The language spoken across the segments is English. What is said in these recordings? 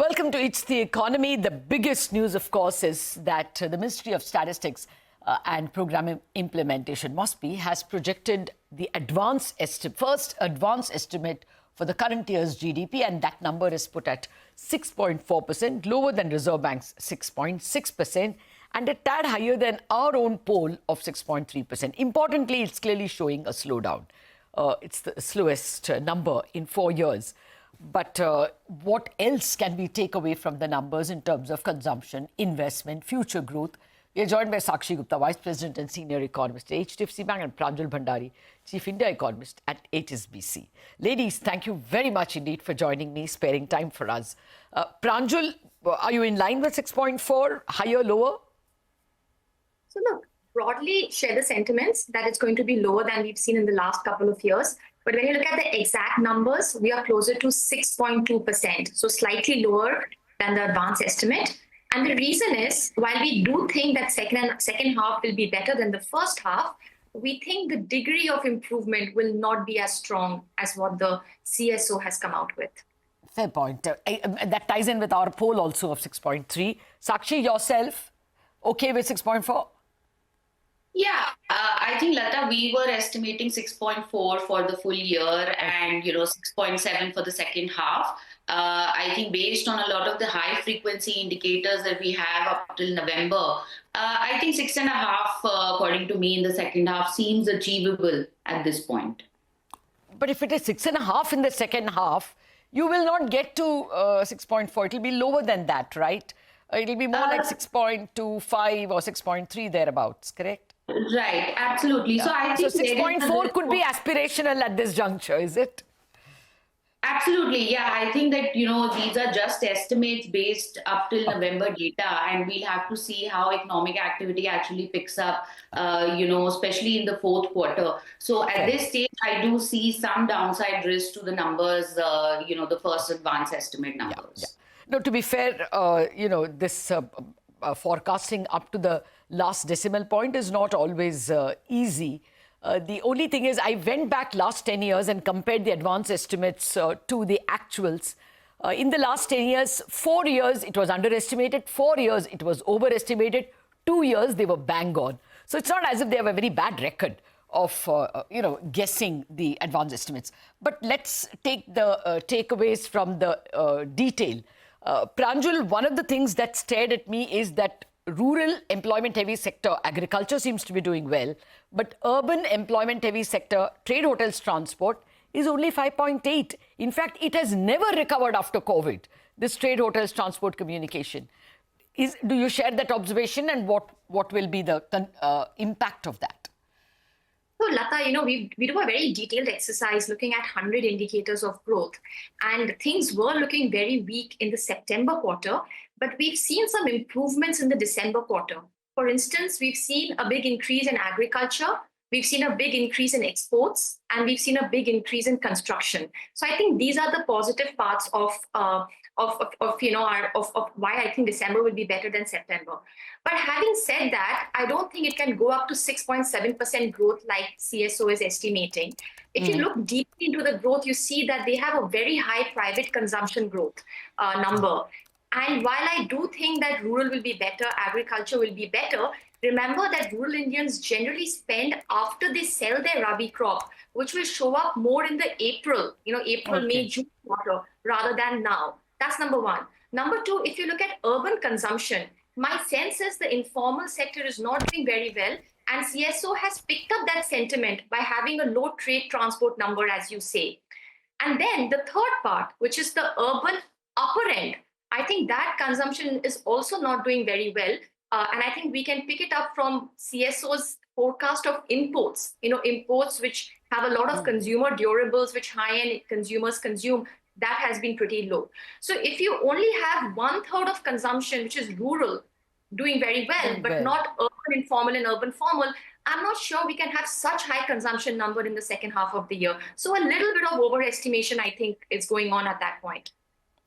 welcome to It's the Economy. The biggest news, of course, is that the Ministry of Statistics and Program Implementation, MoSPI, has projected the first advance estimate for the current year's GDP, and that number is put at 6.4%, lower than Reserve Bank's 6.6%, and a tad higher than our own poll of 6.3%. Importantly, it's clearly showing a slowdown. It's the slowest number in 4 years. But what else can we take away from the numbers in terms of consumption, investment, future growth? We are joined by Sakshi Gupta, Vice President and Senior Economist at HDFC Bank, and Pranjul Bhandari, Chief India Economist at HSBC. Ladies, thank you very much indeed for joining me, sparing time for us. Pranjul, are you in line with 6.4, higher, lower? So look, broadly share the sentiments that it's going to be lower than we've seen in the last couple of years. But when you look at the exact numbers, we are closer to 6.2%, so slightly lower than the advance estimate. And the reason is, while we do think that second half will be better than the first half, we think the degree of improvement will not be as strong as what the CSO has come out with. Fair point. That ties in with our poll also of 6.3. Sakshi, yourself, okay with 6.4? Yeah, I think, Latha, we were estimating 6.4 for the full year and, 6.7 for the second half. I think based on a lot of the high frequency indicators that we have up till November, I think 6.5, according to me, in the second half seems achievable at this point. But if it is 6.5 in the second half, you will not get to 6.4. It will be lower than that, right? It will be more like 6.25 or 6.3 thereabouts, correct? Right, absolutely. Yeah. So I think 6.4 could be aspirational at this juncture, is it? Absolutely, yeah. I think that, these are just estimates based up till November data, and we'll have to see how economic activity actually picks up, especially in the fourth quarter. So at this stage, I do see some downside risk to the numbers, the first advance estimate numbers. Yeah. No, to be fair, this forecasting up to the last decimal point is not always easy. The only thing is, I went back last 10 years and compared the advance estimates to the actuals. In the last 10 years, 4 years it was underestimated, 4 years it was overestimated, 2 years they were bang on. So it's not as if they have a very bad record of, guessing the advance estimates. But let's take the takeaways from the detail. Pranjul, one of the things that stared at me is that rural employment-heavy sector, agriculture seems to be doing well, but urban employment-heavy sector, trade, hotels, transport, is only 5.8. In fact, it has never recovered after COVID, this trade, hotels, transport, communication. Do you share that observation, and what will be the impact of that? So, Latha, we do a very detailed exercise looking at 100 indicators of growth, and things were looking very weak in the September quarter, but we've seen some improvements in the December quarter. For instance, we've seen a big increase in agriculture, we've seen a big increase in exports, and we've seen a big increase in construction. So I think these are the positive parts of why I think December will be better than September. But having said that, I don't think it can go up to 6.7% growth like CSO is estimating. If you look deeply into the growth, you see that they have a very high private consumption growth number. And while I do think that rural will be better, agriculture will be better, remember that rural Indians generally spend after they sell their rabi crop, which will show up more in the April, May, June quarter rather than now. That's number one. Number two, if you look at urban consumption, my sense is the informal sector is not doing very well, and CSO has picked up that sentiment by having a low trade transport number, as you say. And then the third part, which is the urban upper end, I think that consumption is also not doing very well. And I think we can pick it up from CSO's forecast of imports, imports which have a lot of consumer durables, which high-end consumers consume, that has been pretty low. So if you only have 1/3 of consumption, which is rural, doing very well, but not urban informal and urban formal, I'm not sure we can have such high consumption number in the second half of the year. So a little bit of overestimation, I think, is going on at that point.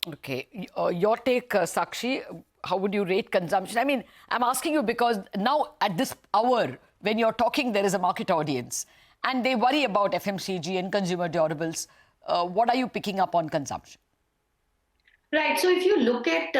Okay. Your take, Sakshi, how would you rate consumption? I mean, I'm asking you because now at this hour, when you're talking, there is a market audience and they worry about FMCG and consumer durables. What are you picking up on consumption? Right. So if you look at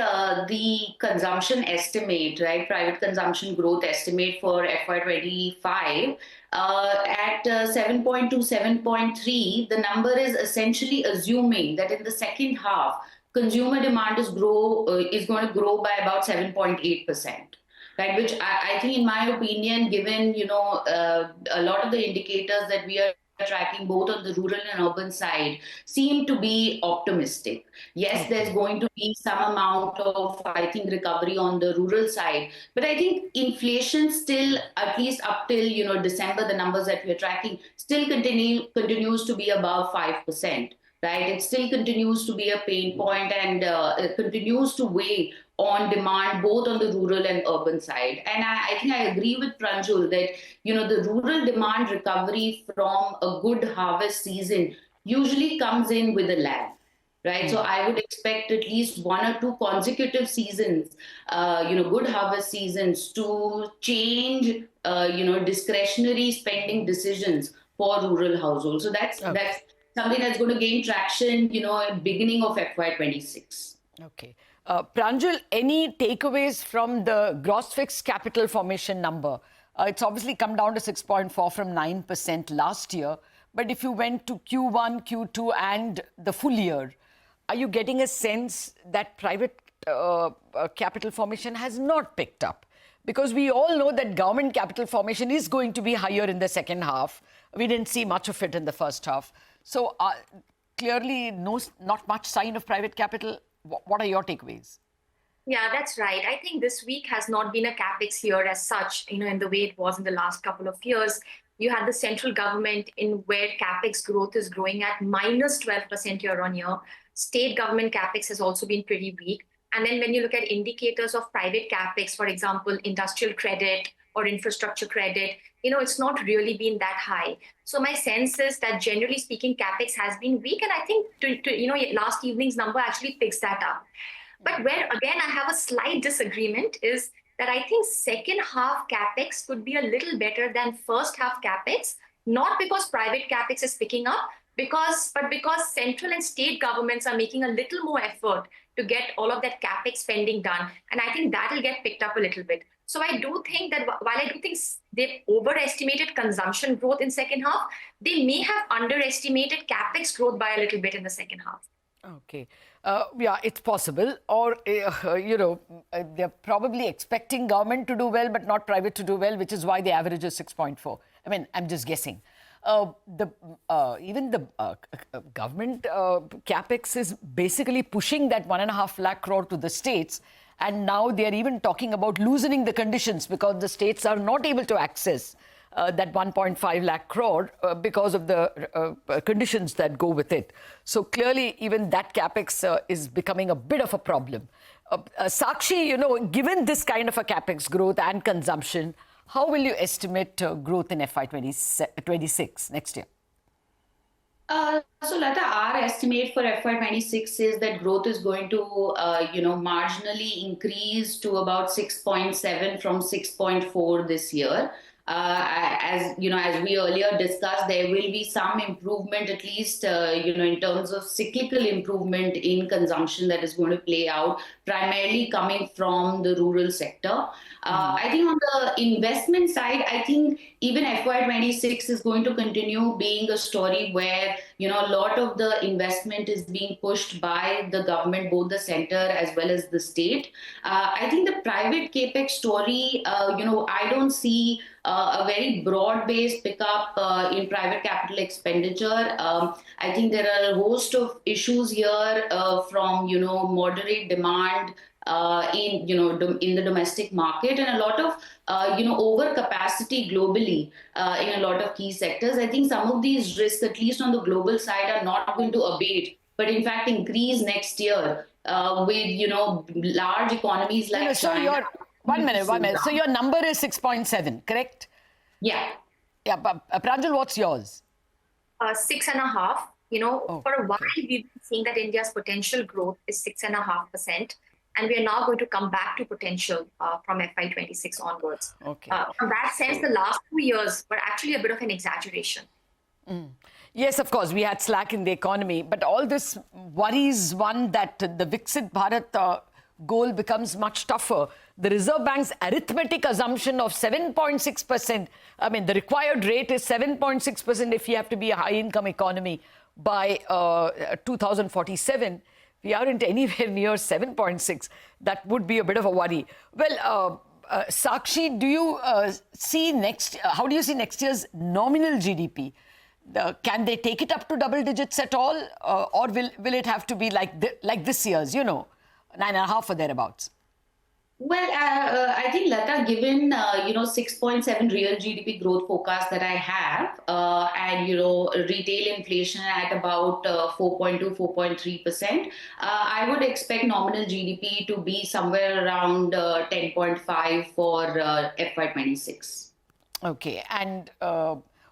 the consumption estimate, right, private consumption growth estimate for FY25, at 7.2, 7.3, the number is essentially assuming that in the second half, consumer demand is going to grow by about 7.8%. Right, which I think, in my opinion, given a lot of the indicators that we are tracking both on the rural and urban side seem to be optimistic. Yes, there's Okay. going to be some amount of, I think, recovery on the rural side, but I think inflation still, at least up till December, the numbers that we're tracking still continues to be above 5%. Right, it still continues to be a pain point, and it continues to weigh on demand both on the rural and urban side. And I think I agree with Pranjul that the rural demand recovery from a good harvest season usually comes in with a lag. Right, so I would expect at least one or two consecutive seasons, good harvest seasons, to change, discretionary spending decisions for rural households. So that's something that's going to gain traction, at beginning of FY26. Okay. Pranjul, any takeaways from the gross fixed capital formation number? It's obviously come down to 6.4 from 9% last year. But if you went to Q1, Q2 and the full year, are you getting a sense that private capital formation has not picked up? Because we all know that government capital formation is going to be higher in the second half. We didn't see much of it in the first half. So clearly, not much sign of private capital. What are your takeaways? Yeah, that's right. I think this week has not been a capex year as such, in the way it was in the last couple of years. You had the central government in where capex growth is growing at minus 12% year on year. State government capex has also been pretty weak. And then when you look at indicators of private capex, for example, industrial credit or infrastructure credit, it's not really been that high. So my sense is that generally speaking, capex has been weak. And I think, last evening's number actually picks that up. But where, again, I have a slight disagreement is that I think second half capex could be a little better than first half capex, not because private capex is picking up, but because central and state governments are making a little more effort to get all of that capex spending done. And I think that will get picked up a little bit. So I do think that while I do think they've overestimated consumption growth in second half, they may have underestimated capex growth by a little bit in the second half. Okay. Yeah, it's possible. Or, they're probably expecting government to do well, but not private to do well, which is why the average is 6.4. I mean, I'm just guessing. Even the government capex is basically pushing that 1.5 lakh crore to the states. And now they're even talking about loosening the conditions because the states are not able to access that 1.5 lakh crore because of the conditions that go with it. So clearly, even that capex is becoming a bit of a problem. Sakshi, given this kind of a capex growth and consumption, how will you estimate growth in FY26 next year? So Latha, our estimate for FY26 is that growth is going to, marginally increase to about 6.7 from 6.4 this year. As we earlier discussed, there will be some improvement, at least, in terms of cyclical improvement in consumption that is going to play out, primarily coming from the rural sector. I think on the investment side, I think even FY26 is going to continue being a story where, a lot of the investment is being pushed by the government, both the center as well as the state. I think the private capex story, I don't see a very broad-based pickup in private capital expenditure. I think there are a host of issues here from, moderate demand in the domestic market, and a lot of overcapacity globally in a lot of key sectors. I think some of these risks, at least on the global side, are not going to abate, but in fact increase next year with large economies like China. One minute. So your number is 6.7, correct? Yeah. Yeah, but Pranjul, what's yours? 6.5. For a while, we've been seeing that India's potential growth is 6.5%. And we are now going to come back to potential from FY26 onwards. Okay. From that sense, the last 2 years were actually a bit of an exaggeration. Yes, of course, we had slack in the economy, but all this worries one that the Viksit Bharat goal becomes much tougher. The Reserve Bank's arithmetic assumption of 7.6%, I mean, the required rate is 7.6% if you have to be a high-income economy by 2047. We aren't anywhere near 7.6. That would be a bit of a worry. Well, Sakshi, do you see how do you see next year's nominal GDP? Can they take it up to double digits at all? Or will it have to be like this year's, 9.5 or thereabouts? Well, I think, Latha, given, 6.7 real GDP growth forecast that I have, and, retail inflation at about 4.2, 4.3%, I would expect nominal GDP to be somewhere around 10.5 for FY26. Okay. And,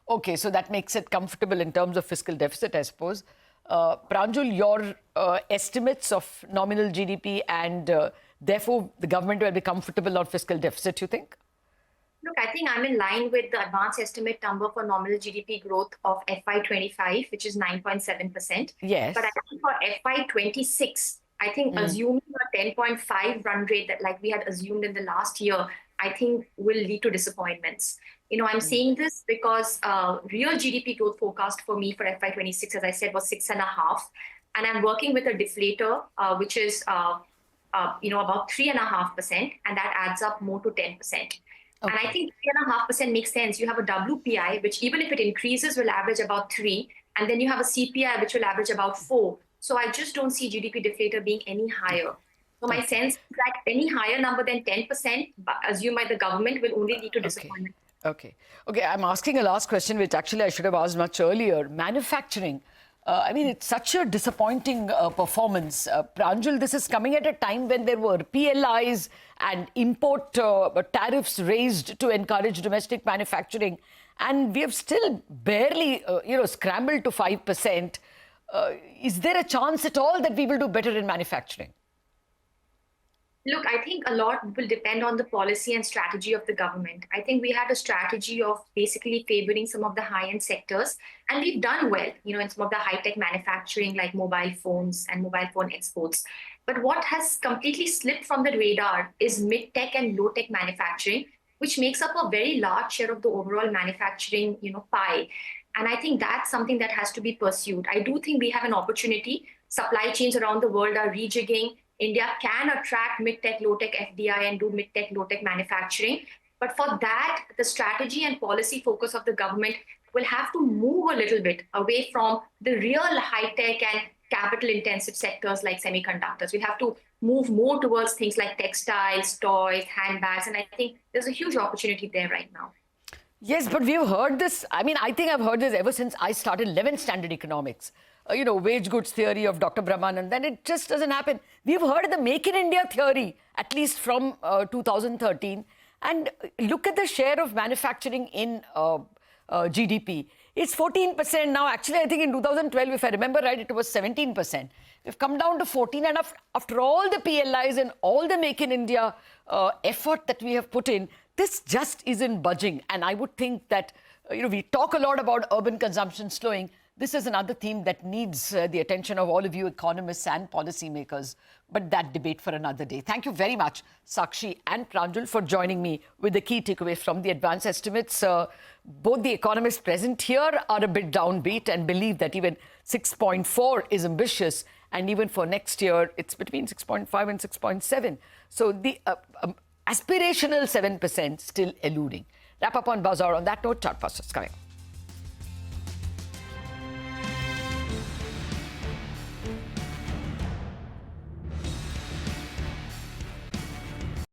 okay, so that makes it comfortable in terms of fiscal deficit, I suppose. Pranjul, your estimates of nominal GDP and therefore the government will be comfortable on fiscal deficit, you think? Look, I think I'm in line with the advanced estimate number for nominal GDP growth of FY25, which is 9.7%. Yes. But I think for FY26, I think assuming a 10.5 run rate that like we had assumed in the last year, I think will lead to disappointments. I'm saying this because real GDP growth forecast for me for FY26, as I said, was 6.5. And I'm working with a deflator, which is about 3.5%, and that adds up more to 10%. Okay. And I think 3.5% makes sense. You have a WPI, which even if it increases, will average about 3, and then you have a CPI, which will average about 4. So I just don't see GDP deflator being any higher. So my sense is that any higher number than 10%, assumed by the government, will only lead to disappointment. Okay. I'm asking a last question, which actually I should have asked much earlier. Manufacturing. I mean, it's such a disappointing performance. Pranjul, this is coming at a time when there were PLIs and import tariffs raised to encourage domestic manufacturing. And we have still barely, scrambled to 5%. Is there a chance at all that we will do better in manufacturing? Look, I think a lot will depend on the policy and strategy of the government. I think we had a strategy of basically favoring some of the high-end sectors, and we've done well, in some of the high-tech manufacturing like mobile phones and mobile phone exports. But what has completely slipped from the radar is mid-tech and low-tech manufacturing, which makes up a very large share of the overall manufacturing, pie. And I think that's something that has to be pursued. I do think we have an opportunity. Supply chains around the world are rejigging. India can attract mid-tech, low-tech FDI and do mid-tech, low-tech manufacturing. But for that, the strategy and policy focus of the government will have to move a little bit away from the real high-tech and capital-intensive sectors like semiconductors. We have to move more towards things like textiles, toys, handbags. And I think there's a huge opportunity there right now. Yes, but we've heard this. I mean, I think I've heard this ever since I started 11th standard economics. Wage goods theory of Dr. Brahman, and then it just doesn't happen. We've heard of the Make in India theory, at least from 2013. And look at the share of manufacturing in GDP. It's 14% now. Actually, I think in 2012, if I remember right, it was 17%. We've come down to 14. And after all the PLIs and all the Make in India effort that we have put in, this just isn't budging. And I would think that, we talk a lot about urban consumption slowing. This is another theme that needs the attention of all of you economists and policymakers. But that debate for another day. Thank you very much, Sakshi and Pranjul, for joining me with the key takeaways from the advance estimates. Both the economists present here are a bit downbeat and believe that even 6.4 is ambitious. And even for next year, it's between 6.5 and 6.7. So the aspirational 7% still eluding. Wrap up on Bazaar on that note. Chart Busters coming.